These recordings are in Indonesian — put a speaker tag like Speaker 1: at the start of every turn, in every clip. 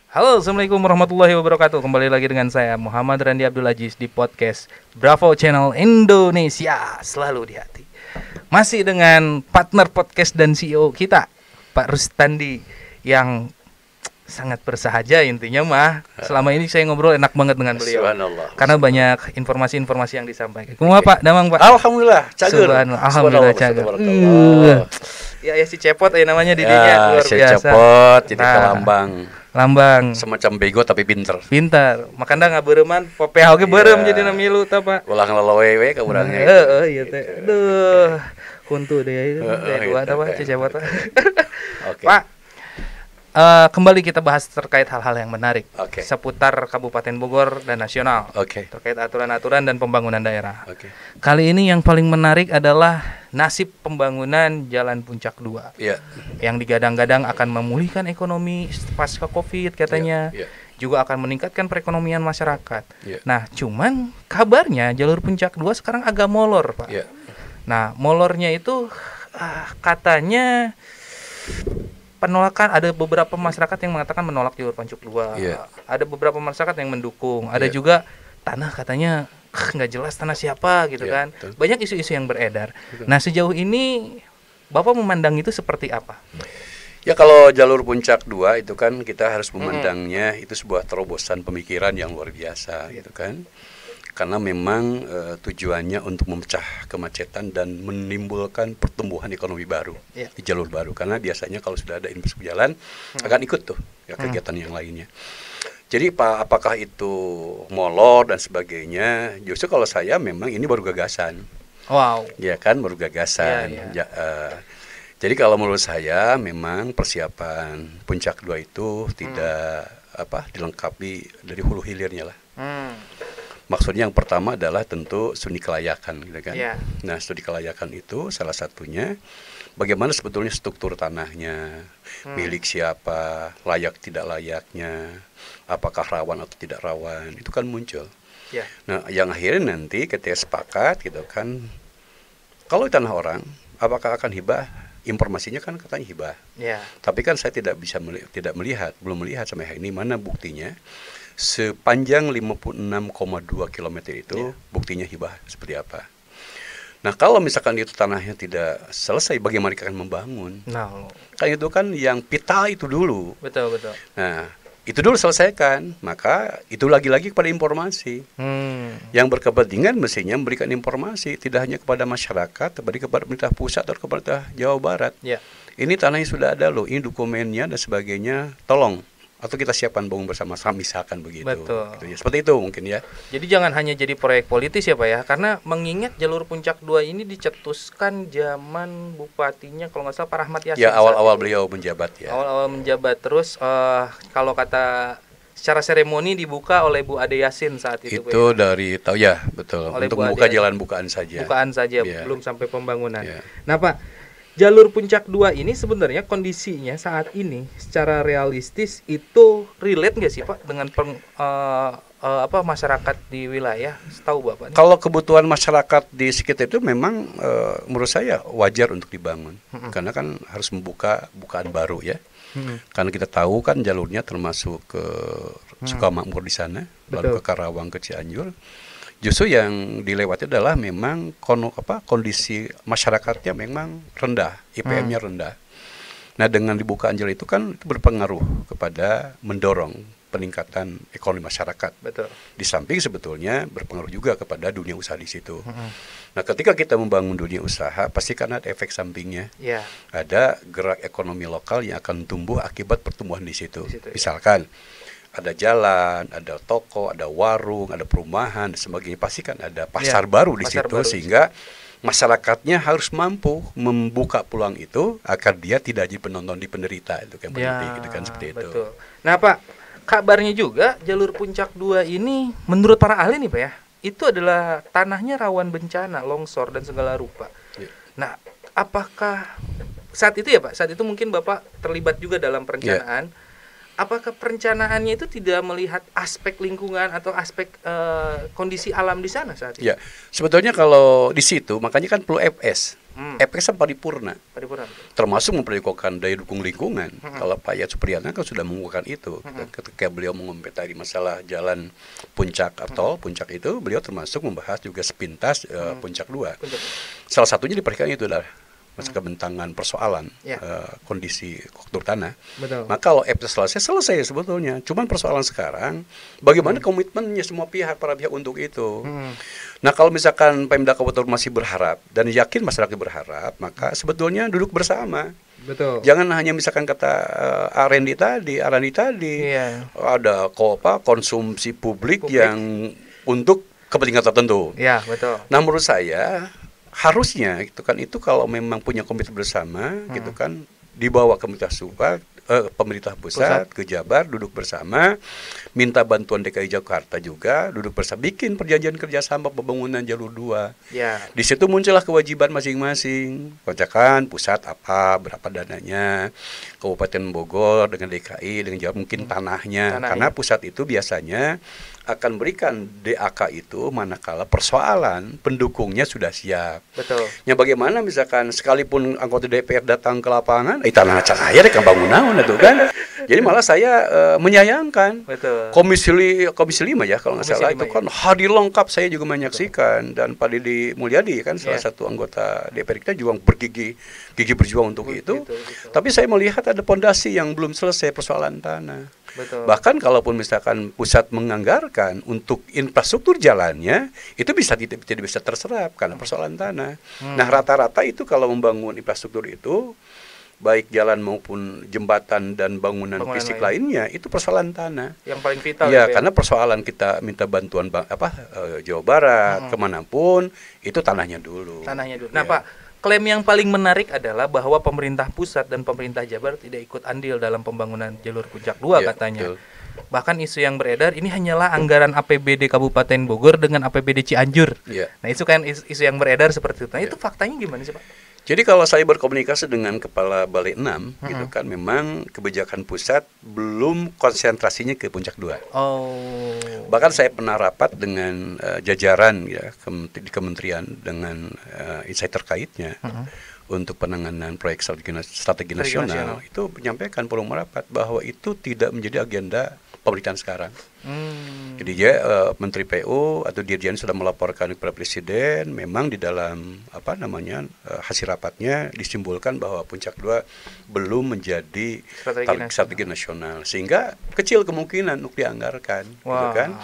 Speaker 1: Halo, assalamualaikum warahmatullahi wabarakatuh. Kembali lagi dengan saya Muhammad Randi Abdul Aziz di podcast Bravo Channel Indonesia, selalu di hati. Masih dengan partner podcast dan CEO kita, Pak Rustandi, yang sangat bersahaja intinya mah. Selama ini saya ngobrol enak banget dengan beliau. Karena banyak informasi-informasi yang disampaikan. Kumaha Pak, damang Pak?
Speaker 2: Alhamdulillah, cager.
Speaker 1: Alhamdulillah cager. Ya si cepot namanya didinya luar
Speaker 2: si
Speaker 1: biasa.
Speaker 2: cepot jadi lambang semacam bego tapi pinter.
Speaker 1: Makanya ngabeureman PPH oge beureum jadi na milu tah Pak.
Speaker 2: Ulah ngelolowe we ka urang nya.
Speaker 1: Iya teh. Aduh. Kuntu deh itu. Dua tah Pak cepot. Oke. Pak, kembali kita bahas terkait hal-hal yang menarik seputar Kabupaten Bogor dan nasional. Terkait aturan-aturan dan pembangunan daerah. Kali ini yang paling menarik adalah nasib pembangunan Jalan Puncak 2 yang digadang-gadang akan memulihkan ekonomi pasca Covid katanya. Juga akan meningkatkan perekonomian masyarakat. Nah, cuman kabarnya jalur Puncak 2 sekarang agak molor, Pak. Nah, molornya itu katanya penolakan, ada beberapa masyarakat yang mengatakan menolak jalur Puncak 2. Ada beberapa masyarakat yang mendukung. Ada juga tanah katanya nggak jelas tanah siapa gitu kan. Betul. Banyak isu-isu yang beredar. Nah, sejauh ini Bapak memandang itu seperti apa?
Speaker 2: Ya, kalau jalur Puncak 2 itu kan kita harus memandangnya itu sebuah terobosan pemikiran yang luar biasa gitu kan. Karena memang tujuannya untuk memecah kemacetan dan menimbulkan pertumbuhan ekonomi baru di jalur baru. Karena biasanya kalau sudah ada infrastruktur jalan akan ikut tuh kegiatan yang lainnya. Jadi apakah itu molor dan sebagainya? Justru kalau saya memang ini baru gagasan.
Speaker 1: Wow.
Speaker 2: Ya kan, baru gagasan. Jadi kalau menurut saya memang persiapan Puncak 2 itu tidak dilengkapi dari hulu hilirnya lah. Maksudnya yang pertama adalah tentu studi kelayakan, gitu kan? Nah, studi kelayakan itu salah satunya bagaimana sebetulnya struktur tanahnya, milik siapa, layak tidak layaknya, apakah rawan atau tidak rawan, itu kan muncul. Nah, yang akhirnya nanti ketika sepakat, gitu kan, kalau tanah orang, apakah akan hibah? Informasinya kan katanya hibah. Tapi kan saya belum melihat sampai hari ini mana buktinya. Sepanjang 56,2 km itu buktinya hibah seperti apa. Nah, kalau misalkan itu tanahnya tidak selesai, bagaimana kita akan membangun? Kan itu kan yang pita itu dulu.
Speaker 1: Betul.
Speaker 2: Nah, itu dulu selesaikan, maka itu lagi-lagi kepada informasi. Yang berkepentingan mestinya memberikan informasi tidak hanya kepada masyarakat, tapi kepada pemerintah pusat atau kepada Jawa Barat. Ini tanahnya sudah ada loh, ini dokumennya dan sebagainya, tolong. Atau kita siapkan bangun bersama-sama misalkan begitu.
Speaker 1: Betul.
Speaker 2: Gitu ya. Seperti itu mungkin ya.
Speaker 1: Jadi jangan hanya jadi proyek politis ya Pak ya. Karena mengingat jalur Puncak 2 ini dicetuskan zaman bupatinya kalau nggak salah Pak Rahmat Yasin.
Speaker 2: Ya, awal-awal beliau menjabat ya.
Speaker 1: Awal-awal menjabat. Terus kalau kata secara seremoni dibuka oleh Bu Ade Yasin saat itu.
Speaker 2: Itu dari tahu ya, betul. Oleh untuk membuka jalan bukaan saja.
Speaker 1: Belum sampai pembangunan. Nah Pak, jalur Puncak 2 ini sebenarnya kondisinya saat ini secara realistis itu relate nggak sih Pak dengan masyarakat di wilayah? Setahu Bapak?
Speaker 2: Kalau kebutuhan masyarakat di sekitar itu memang menurut saya wajar untuk dibangun. Karena kan harus membuka bukaan baru ya. Karena kita tahu kan jalurnya termasuk ke Sukamakmur di sana, lalu ke Karawang, ke Cianjur. Justru yang dilewati adalah memang kondisi masyarakatnya memang rendah, IPM-nya rendah. Nah, dengan dibukaan jalur itu kan itu berpengaruh kepada mendorong peningkatan ekonomi masyarakat.
Speaker 1: Betul.
Speaker 2: Di samping sebetulnya berpengaruh juga kepada dunia usaha di situ. Nah, ketika kita membangun dunia usaha, pasti kan ada efek sampingnya. Ada gerak ekonomi lokal yang akan tumbuh akibat pertumbuhan di situ. Misalkan ada jalan, ada toko, ada warung, ada perumahan dan sebagainya. Pasti kan ada pasar baru di situ sehingga masyarakatnya harus mampu membuka peluang itu agar dia tidak jadi penonton di penderita itu kan gitu kan seperti itu.
Speaker 1: Nah Pak, kabarnya juga jalur Puncak 2 ini menurut para ahli nih Pak ya, itu adalah tanahnya rawan bencana, longsor dan segala rupa. Nah, apakah saat itu ya Pak, saat itu mungkin Bapak terlibat juga dalam perencanaan. Apakah perencanaannya itu tidak melihat aspek lingkungan atau aspek kondisi alam di sana saat itu?
Speaker 2: Ya, sebetulnya kalau di situ makanya kan perlu FS. efeknya paripurna. Termasuk memperjuangkan daya dukung lingkungan. Kalau Pak Yayat Supriyatna kan sudah mengukuhkan itu. Ketika beliau mengomentari masalah jalan puncak atau puncak itu, beliau termasuk membahas juga sepintas puncak 2. Salah satunya diperhatikan itu adalah masa kebentangan persoalan kondisi struktur tanah. Maka kalau selesai sebetulnya. Cuman persoalan sekarang bagaimana komitmennya semua pihak, para pihak untuk itu. Nah kalau misalkan Pemda Kabupaten masih berharap dan yakin masyarakat berharap, maka sebetulnya duduk bersama. Jangan hanya misalkan kata Arandi tadi ada konsumsi publik yang untuk kepentingan tertentu. Nah menurut saya harusnya gitu kan, itu kalau memang punya komitmen bersama gitu kan, dibawa ke pemerintah pusat ke Jabar, duduk bersama, minta bantuan DKI Jakarta juga, duduk bersama, bikin perjanjian kerjasama pembangunan jalur 2. Di situ muncullah kewajiban masing-masing, kocakkan pusat berapa dananya, Kabupaten Bogor dengan DKI dengan Jawa mungkin tanahnya, karena pusat itu biasanya akan berikan DAK itu manakala persoalan pendukungnya sudah siap. Ya bagaimana misalkan sekalipun anggota DPR datang ke lapangan, tanah aja deh bangunan itu kan. Jadi malah saya menyayangkan. Komisi 5 ya kalau nggak salah itu kan hadir lengkap, saya juga menyaksikan, dan Pak Didi Mulyadi kan salah satu anggota DPR kita juga gigi berjuang untuk itu. Tapi saya melihat ada pondasi yang belum selesai persoalan tanah. Bahkan kalaupun misalkan pusat menganggarkan untuk infrastruktur jalannya, itu tidak bisa terserap karena persoalan tanah. Nah rata-rata itu kalau membangun infrastruktur itu, baik jalan maupun jembatan dan bangunan fisik lainnya, itu persoalan tanah. Yang paling vital. Ya, karena persoalan kita minta bantuan Jawa Barat, kemanapun, itu tanahnya dulu.
Speaker 1: Nah Pak, klaim yang paling menarik adalah bahwa pemerintah pusat dan pemerintah Jabar tidak ikut andil dalam pembangunan jalur puncak 2 katanya. Bahkan isu yang beredar ini hanyalah anggaran APBD Kabupaten Bogor dengan APBD Cianjur. Nah itu kan isu yang beredar seperti itu. Nah itu faktanya gimana sih Pak?
Speaker 2: Jadi kalau saya berkomunikasi dengan Kepala Balai 6, gitu kan, memang kebijakan pusat belum konsentrasinya ke puncak 2. Bahkan saya pernah rapat dengan jajaran ya di kementerian dengan insight terkaitnya untuk penanganan proyek strategi nasional. Itu menyampaikan forum rapat bahwa itu tidak menjadi agenda pemerintahan sekarang. Jadi Menteri PU atau Dirjen sudah melaporkan kepada Presiden, memang di dalam hasil rapatnya disimpulkan bahwa puncak 2 belum menjadi strategi nasional, sehingga kecil kemungkinan untuk dianggarkan, gitu kan.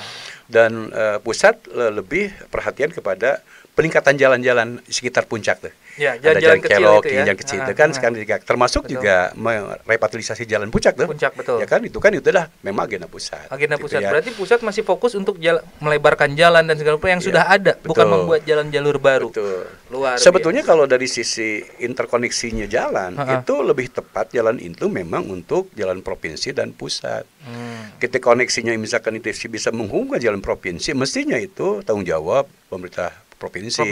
Speaker 2: Dan pusat lebih perhatian kepada peningkatan jalan-jalan sekitar puncak tuh. Ada jalan Kelok, jalan kecil itu kan sekarang termasuk juga merevitalisasi jalan puncak tuh. Ya kan itu adalah memang agenda pusat.
Speaker 1: Berarti pusat masih fokus untuk melebarkan jalan dan segala macam yang sudah ada, bukan membuat jalan jalur baru. Sebetulnya kalau dari sisi interkoneksinya jalan, itu lebih tepat jalan itu memang untuk jalan provinsi dan pusat. Ketika koneksinya misalkan itu bisa menghubungkan jalan provinsi, mestinya itu tanggung jawab pemerintah provinsi.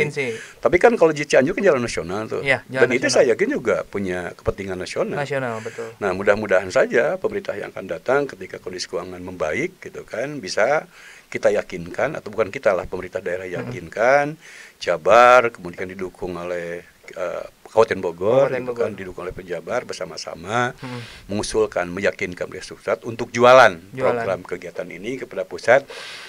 Speaker 1: Tapi kan kalau di Cianjur kan jalan nasional tuh. Dan itu saya yakin juga punya kepentingan nasional. Nah, mudah-mudahan saja pemerintah yang akan datang ketika kondisi keuangan membaik gitu kan, bisa kita yakinkan, atau bukan kita lah, pemerintah daerah yakinkan, Jabar kemudian didukung oleh Kabupaten Bogor, kan didukung oleh pejabat bersama-sama mengusulkan, meyakinkan pusat untuk jualan program kegiatan ini kepada pusat,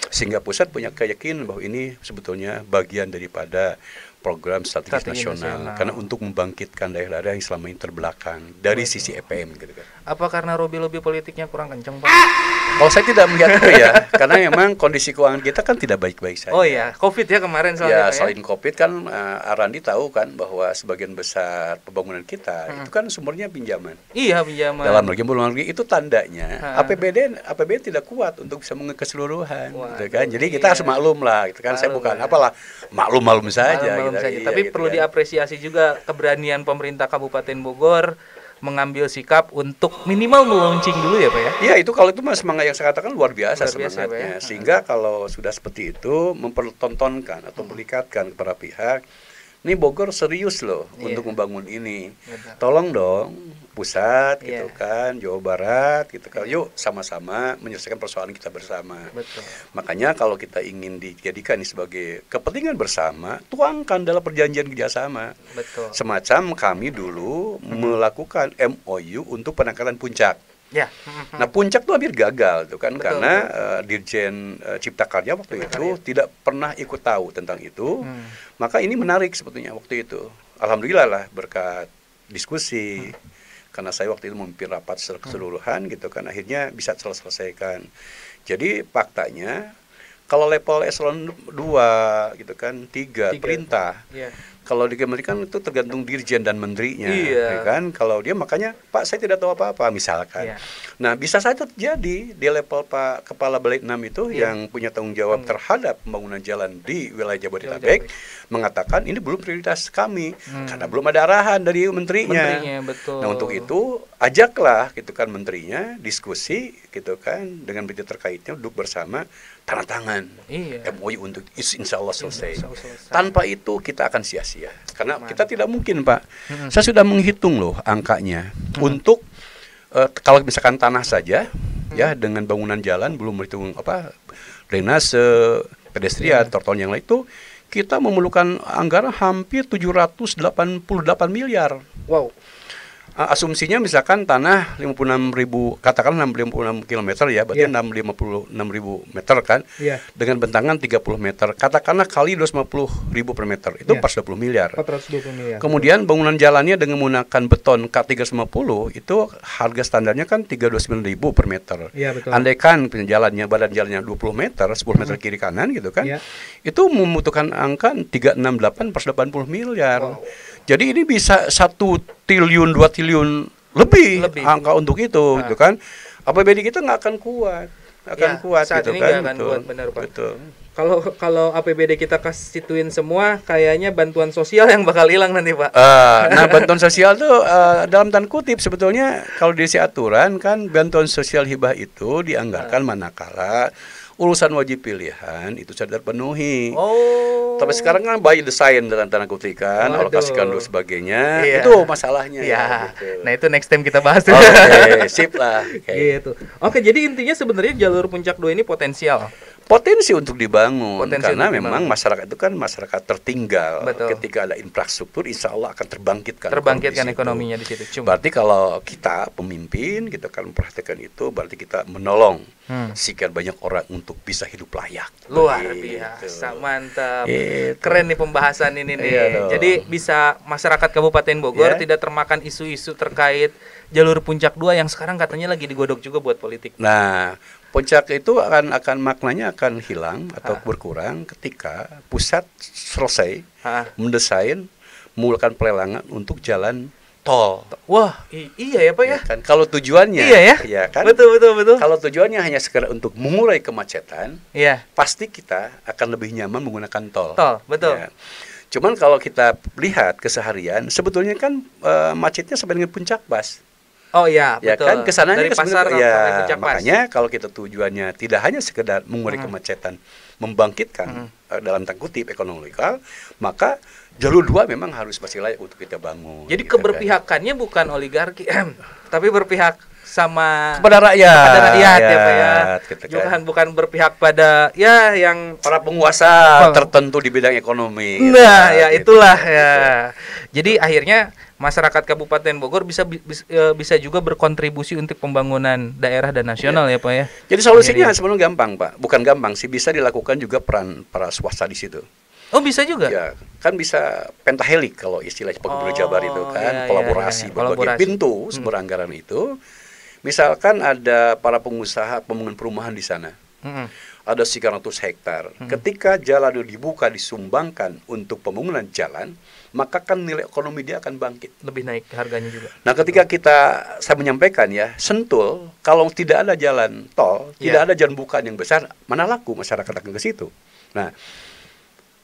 Speaker 1: sehingga pusat punya keyakinan bahwa ini sebetulnya bagian daripada program strategi nasional, karena untuk membangkitkan daerah-daerah yang selama ini terbelakang dari sisi EPM gitu kan. Apa karena lobby politiknya kurang kencang, Pak?
Speaker 2: Kalau saya tidak melihat itu ya, karena memang kondisi keuangan kita kan tidak baik-baik saja.
Speaker 1: Covid ya kemarin soalnya.
Speaker 2: Selain Covid kan Arandi tahu kan bahwa sebagian besar pembangunan kita itu kan sumbernya pinjaman.
Speaker 1: Pinjaman.
Speaker 2: Dalam luar negeri itu tandanya APBD tidak kuat untuk bisa keseluruhan, gitu kan. Jadi kita harus maklum lah, gitu kan. Saya bukan maklum saja.
Speaker 1: Tapi perlu diapresiasi juga keberanian pemerintah Kabupaten Bogor mengambil sikap untuk minimal melaunching dulu ya Pak ya?
Speaker 2: Iya, itu kalau itu semangat yang saya katakan luar biasa semangatnya. Sehingga kalau sudah seperti itu mempertontonkan atau melikatkan kepada pihak Ini Bogor serius loh untuk membangun ini. Tolong dong pusat gitu kan, Jawa Barat gitu kan. Yuk sama-sama menyelesaikan persoalan kita bersama.
Speaker 1: Betul.
Speaker 2: Makanya kalau kita ingin dijadikan ini sebagai kepentingan bersama, tuangkan dalam perjanjian kerjasama.
Speaker 1: Betul.
Speaker 2: Semacam kami dulu melakukan MOU untuk penangkaran Puncak.
Speaker 1: Ya.
Speaker 2: Nah Puncak tuh hampir gagal tuh kan, karena Dirjen Cipta Karya waktu itu tidak pernah ikut tahu tentang itu. Maka ini menarik sebetulnya waktu itu. Alhamdulillah lah berkat diskusi. Karena saya waktu itu memimpin rapat secara keseluruhan gitu kan, akhirnya bisa selesaikan. Jadi faktanya kalau level eselon 2 gitu kan, 3 perintah. Kalau di Kementerian itu tergantung dirjen dan menterinya, ya kan? Kalau dia makanya Pak saya tidak tahu apa-apa misalkan. Nah bisa saja terjadi di level Pak Kepala Balai 6 itu yang punya tanggung jawab terhadap pembangunan jalan di wilayah Jabodetabek mengatakan ini belum prioritas kami karena belum ada arahan dari menterinya.
Speaker 1: Betul.
Speaker 2: Nah untuk itu ajaklah gitu kan menterinya diskusi gitu kan dengan pihak terkaitnya, duduk bersama, tanda tangan MOU untuk insya Allah selesai. Tanpa itu kita akan sia-sia karena kita tidak mungkin Pak. Saya sudah menghitung loh angkanya untuk kalau misalkan tanah saja ya dengan bangunan jalan belum berhitung drainase, pedestrian, trotoar yang lain itu kita memerlukan anggaran hampir 788 miliar.
Speaker 1: Wow.
Speaker 2: Asumsinya misalkan tanah 56.000, katakanlah 66 km ya, berarti 56.000 meter kan, dengan bentangan 30 meter, katakanlah kali 250.000 per meter, itu 420 miliar.
Speaker 1: 420 miliar.
Speaker 2: Kemudian bangunan jalannya dengan menggunakan beton K350, itu harga standarnya kan 329.000 per meter. Andaikan jalannya, badan jalannya 20 meter, 10 meter kiri kanan gitu kan, itu membutuhkan angka 368 per 80 miliar. Wow. Jadi ini bisa 1 triliun, 2 triliun lebih angka untuk itu, gitu kan. APBD kita nggak akan kuat, kuat
Speaker 1: saat
Speaker 2: gitu
Speaker 1: ini
Speaker 2: kan.
Speaker 1: Akan kuat, benar Pak.
Speaker 2: Betul.
Speaker 1: Kalau APBD kita konstituin semua, kayaknya bantuan sosial yang bakal hilang nanti Pak.
Speaker 2: Nah bantuan sosial tuh dalam tanda kutip sebetulnya kalau diisi aturan kan bantuan sosial hibah itu dianggarkan manakala urusan wajib pilihan itu sudah terpenuhi. Tapi sekarang kan by design dalam tanda kutip kan, alokasikan dulu sebagainya. Itu masalahnya.
Speaker 1: Gitu. Nah itu next time kita bahas.
Speaker 2: Oke, sip lah.
Speaker 1: Gitu. Oke, jadi intinya sebenarnya jalur Puncak 2 ini potensial.
Speaker 2: Potensi untuk dibangun karena memang masyarakat itu kan masyarakat tertinggal. Ketika ada infrastruktur insya Allah akan terbangkitkan
Speaker 1: ekonominya di situ.
Speaker 2: Berarti kalau kita pemimpin kita kan memperhatikan itu, berarti kita menolong sekian banyak orang untuk bisa hidup layak.
Speaker 1: Luar biasa, mantap. Keren nih pembahasan ini nih. Jadi bisa masyarakat Kabupaten Bogor tidak termakan isu-isu terkait jalur Puncak 2 yang sekarang katanya lagi digodok juga buat politik.
Speaker 2: Nah, Puncak itu akan maknanya akan hilang atau berkurang ketika pusat selesai mendesain melakukan pelelangan untuk jalan tol.
Speaker 1: Wah, iya ya Pak ya.
Speaker 2: Kan kalau tujuannya
Speaker 1: ya
Speaker 2: kan.
Speaker 1: Betul.
Speaker 2: Kalau tujuannya hanya sekedar untuk mengurai kemacetan, pasti kita akan lebih nyaman menggunakan tol.
Speaker 1: Betul.
Speaker 2: Ya. Cuman kalau kita lihat keseharian, sebetulnya kan macetnya sampai dengan Puncak Pas.
Speaker 1: Oh iya, betul.
Speaker 2: Kan kesananya
Speaker 1: dari pasar
Speaker 2: makanya kalau kita tujuannya tidak hanya sekedar mengurai kemacetan, membangkitkan dalam tanda kutip ekonomi lokal, maka jalur 2 memang harus masih layak untuk kita bangun.
Speaker 1: Jadi gitu keberpihakannya bukan oligarki, tapi berpihak sama
Speaker 2: kepada rakyat
Speaker 1: ya Pak ya. Bukan berpihak pada yang
Speaker 2: para penguasa tertentu di bidang ekonomi.
Speaker 1: Nah, itulah ya. Jadi akhirnya masyarakat Kabupaten Bogor bisa juga berkontribusi untuk pembangunan daerah dan nasional ya Pak ya.
Speaker 2: Jadi solusinya sebenarnya gampang Pak, bukan gampang sih, bisa dilakukan juga peran para swasta di situ.
Speaker 1: Oh bisa juga?
Speaker 2: Ya, kan bisa pentahelik kalau istilah Gubernur Jabar itu kan, kolaborasi berbagai pintu sumber anggaran itu. Misalkan ada para pengusaha pembangunan perumahan di sana, ada sekian ratus hektar. Ketika jalan itu dibuka, disumbangkan untuk pembangunan jalan, maka kan nilai ekonomi dia akan bangkit.
Speaker 1: Lebih naik harganya juga.
Speaker 2: Nah ketika saya menyampaikan ya, Sentul, kalau tidak ada jalan tol, tidak ada jalan bukaan yang besar, mana laku masyarakat akan ke situ. Nah,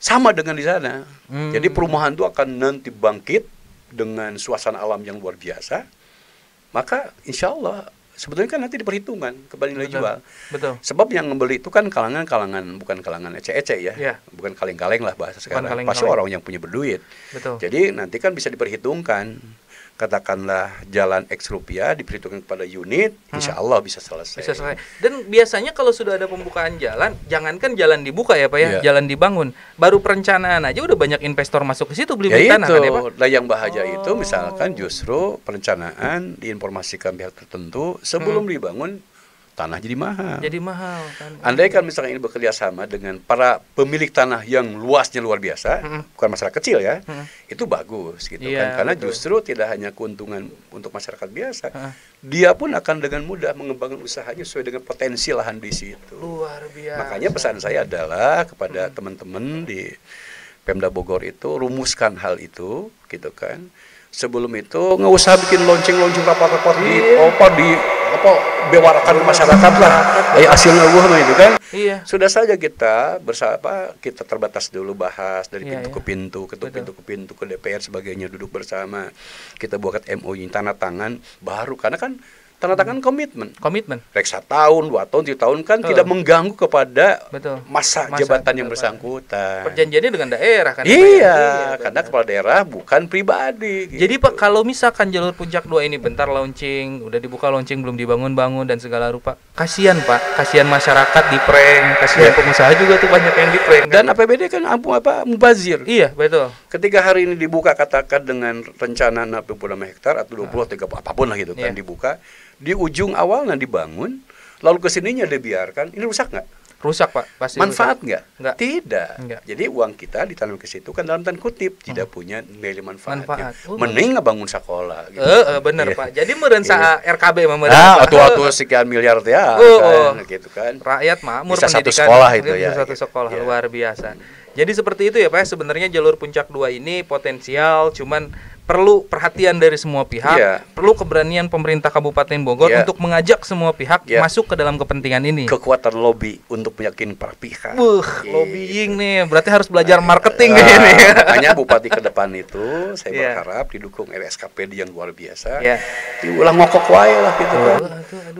Speaker 2: sama dengan di sana. Jadi perumahan itu akan nanti bangkit dengan suasana alam yang luar biasa. Maka insya Allah sebetulnya kan nanti diperhitungkan kepada nilai jual.
Speaker 1: Betul.
Speaker 2: Sebab yang membeli itu kan kalangan bukan kalangan ece-ece ya, bukan kaleng-kaleng lah bahasa sekarang. Pasti orang yang punya berduit.
Speaker 1: Betul.
Speaker 2: Jadi nanti kan bisa diperhitungkan. Katakanlah jalan X rupiah diperhitungkan kepada unit, insya Allah bisa selesai.
Speaker 1: Bisa selesai. Dan biasanya kalau sudah ada pembukaan jalan, jangankan jalan dibuka ya Pak ya, jalan dibangun, baru perencanaan aja udah banyak investor masuk ke situ beli tanah kan ya Pak.
Speaker 2: Nah yang bahaya itu misalkan justru perencanaan diinformasikan pihak tertentu sebelum dibangun tanah jadi mahal.
Speaker 1: Jadi mahal kan.
Speaker 2: Andai kan misalnya ini bekerja sama dengan para pemilik tanah yang luasnya luar biasa, bukan masyarakat kecil ya, itu bagus gitu kan. Karena justru tidak hanya keuntungan untuk masyarakat biasa, dia pun akan dengan mudah mengembangkan usahanya sesuai dengan potensi lahan di situ.
Speaker 1: Luar biasa.
Speaker 2: Makanya pesan saya adalah kepada teman-teman di Pemda Bogor itu rumuskan hal itu, gitu kan. Sebelum itu nggak usah bikin lonceng-lonceng rapat-rapat di bewarakan ke masyarakat lah, hasilnya itu kan. Sudah saja kita bersama, kita terbatas dulu bahas dari pintu ke pintu, pintu ke pintu ke DPR sebagainya, duduk bersama, kita buat MOU tanda tangan baru, karena kan tanda tangan komitmen. Rek 1 tahun, 2 tahun, 3 tahun kan tidak mengganggu kepada masa jabatan yang bersangkutan.
Speaker 1: Perjanjiannya dengan daerah kan?
Speaker 2: Iya, karena kepala daerah bukan pribadi. Gitu.
Speaker 1: Jadi Pak, kalau misalkan jalur Puncak 2 ini bentar launching, udah dibuka launching belum dibangun-bangun dan segala rupa, kasihan Pak, kasihan masyarakat di prank, kasihan pengusaha juga tuh banyak yang di prank.
Speaker 2: Dan APBD kan mubazir.
Speaker 1: Iya, betul.
Speaker 2: Ketika hari ini dibuka katakan dengan rencana 60 hektar atau 20, 30 apapun lah gitu kan dibuka. Di ujung awalnya dibangun, lalu kesininya dibiarkan, ini rusak nggak?
Speaker 1: Rusak Pak, pasti.
Speaker 2: Manfaat nggak?
Speaker 1: Tidak.
Speaker 2: Jadi uang kita ditanam ke situ kan dalam tanda kutip tidak punya nilai manfaat. Mending ngebangun sekolah. Gitu.
Speaker 1: Bener Pak. Jadi merensa RKB
Speaker 2: waktu sekian miliar ya, kan, gitu kan.
Speaker 1: Rakyat makmur
Speaker 2: bisa satu sekolah itu ya.
Speaker 1: Satu sekolah luar biasa. Jadi seperti itu ya Pak. Sebenarnya jalur Puncak 2 ini potensial, cuman perlu perhatian dari semua pihak, perlu keberanian pemerintah Kabupaten Bogor untuk mengajak semua pihak masuk ke dalam kepentingan ini.
Speaker 2: Kekuatan lobby untuk meyakinkan para pihak.
Speaker 1: Lobbying nih, berarti harus belajar marketing kayaknya.
Speaker 2: Makanya Bupati ke depan itu saya berharap didukung RSKPD yang luar biasa. Diulang ngokok wae lah gitu kan.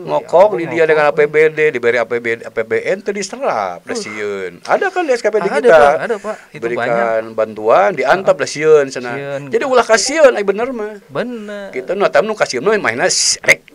Speaker 2: Ngokok di dia dengan APBD, diberi APBN itu diserap dasieun. Ada kan di SKPD kita?
Speaker 1: Ada Pak, itu
Speaker 2: berikan bantuan, diantap dasieun sana. Jadi ulah kasih bener mah.
Speaker 1: Bener.
Speaker 2: Kita nu tamu kasieun mah mainnya rek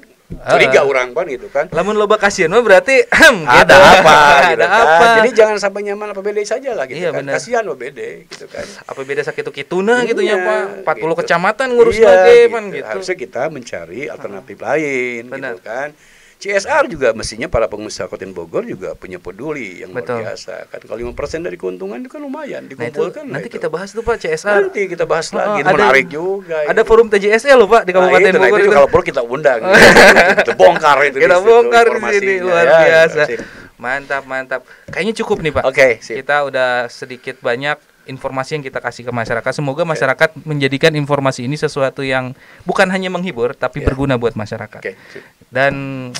Speaker 2: curiga orang pan gitu kan.
Speaker 1: Lamun loba kasieun mah berarti
Speaker 2: ada apa gitu kan. Jadi jangan sampai nyaman APBD saja lah gitu kan. Kasihan APBD gitu kan.
Speaker 1: APBD sakitu-kituna gitu ya Pak. 40 kecamatan ngurus lagi pan gitu.
Speaker 2: Harusnya kita mencari alternatif lain gitu kan. CSR juga mestinya para pengusaha Kabupaten Bogor juga punya peduli yang luar biasa kan. Kalau 5% dari keuntungan itu kan lumayan dikumpulkan.
Speaker 1: Nanti kita bahas tuh Pak CSR.
Speaker 2: Nanti kita bahas lagi, menarik juga.
Speaker 1: Ada forum TJSL loh Pak di Kabupaten Bogor
Speaker 2: itu. Kalau perlu kita undang. Kita bongkar itu.
Speaker 1: Kita bongkar di sini luar biasa. Mantap. Kayaknya cukup nih Pak. Kita udah sedikit banyak informasi yang kita kasih ke masyarakat. Semoga masyarakat menjadikan informasi ini sesuatu yang bukan hanya menghibur tapi berguna buat masyarakat. Dan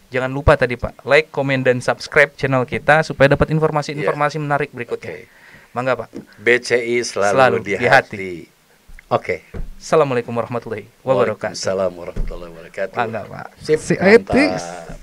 Speaker 1: jangan lupa tadi Pak, like, komen dan subscribe channel kita supaya dapat informasi-informasi menarik berikutnya. Mangga Pak.
Speaker 2: BCI selalu di hati.
Speaker 1: Assalamualaikum warahmatullahi wabarakatuh.
Speaker 2: Waalaikumsalam warahmatullahi wabarakatuh.
Speaker 1: Mangga Pak.
Speaker 2: Sip. Mantap.